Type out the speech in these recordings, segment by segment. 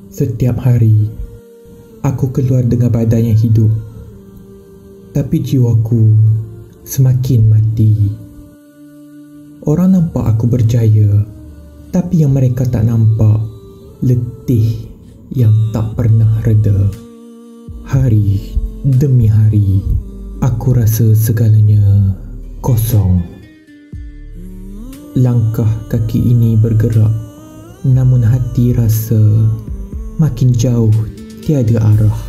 Setiap hari, aku keluar dengan badan yang hidup. Tapi jiwaku semakin mati. Orang nampak aku berjaya, tapi yang mereka tak nampak, letih yang tak pernah reda. Hari demi hari, aku rasa segalanya kosong. Langkah kaki ini bergerak, namun hati rasa makin jauh tiada arah.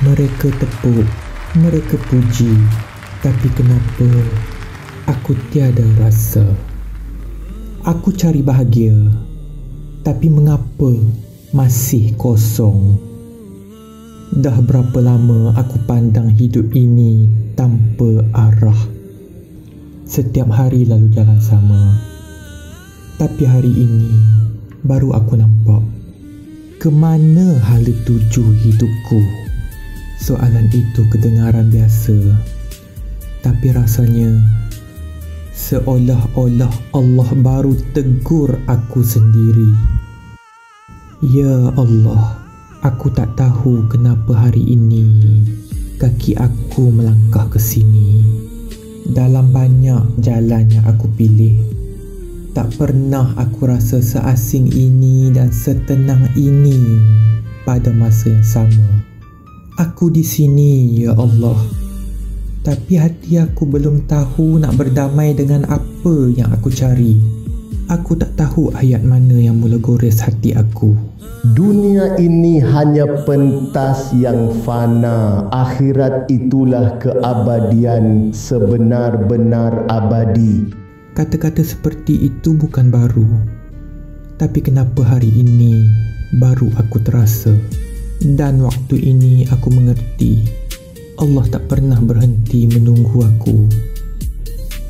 Mereka tepuk, mereka puji, tapi kenapa aku tiada rasa? Aku cari bahagia, tapi mengapa masih kosong? Dah berapa lama aku pandang hidup ini tanpa arah. Setiap hari lalu jalan sama, tapi hari ini baru aku nampak ke mana hala tuju hidupku. Soalan itu kedengaran biasa, tapi rasanya seolah-olah Allah baru tegur aku sendiri. Ya Allah, aku tak tahu kenapa hari ini kaki aku melangkah ke sini. Dalam banyak jalan yang aku pilih, tak pernah aku rasa seasing ini dan setenang ini pada masa yang sama. Aku di sini, ya Allah. Tapi hati aku belum tahu nak berdamai dengan apa yang aku cari. Aku tak tahu ayat mana yang mula gores hati aku. Dunia ini hanya pentas yang fana. Akhirat itulah keabadian sebenar-benar abadi. Kata-kata seperti itu bukan baru. Tapi kenapa hari ini baru aku terasa? Dan waktu ini aku mengerti Allah tak pernah berhenti menunggu aku.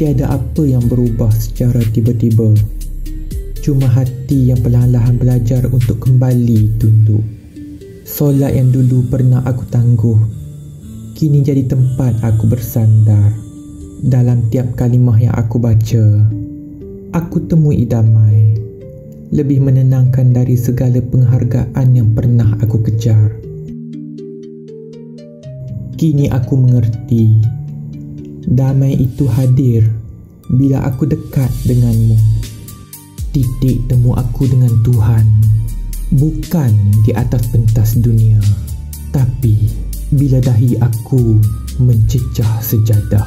Tiada apa yang berubah secara tiba-tiba. Cuma hati yang perlahan-lahan belajar untuk kembali tunduk. Solat yang dulu pernah aku tangguh, kini jadi tempat aku bersandar. Dalam tiap kalimah yang aku baca, aku temui damai. Lebih menenangkan dari segala penghargaan yang pernah aku kejar. Kini aku mengerti, damai itu hadir bila aku dekat denganmu. Titik temu aku dengan Tuhan bukan di atas pentas dunia, tapi bila dahi aku mencecah sejadah.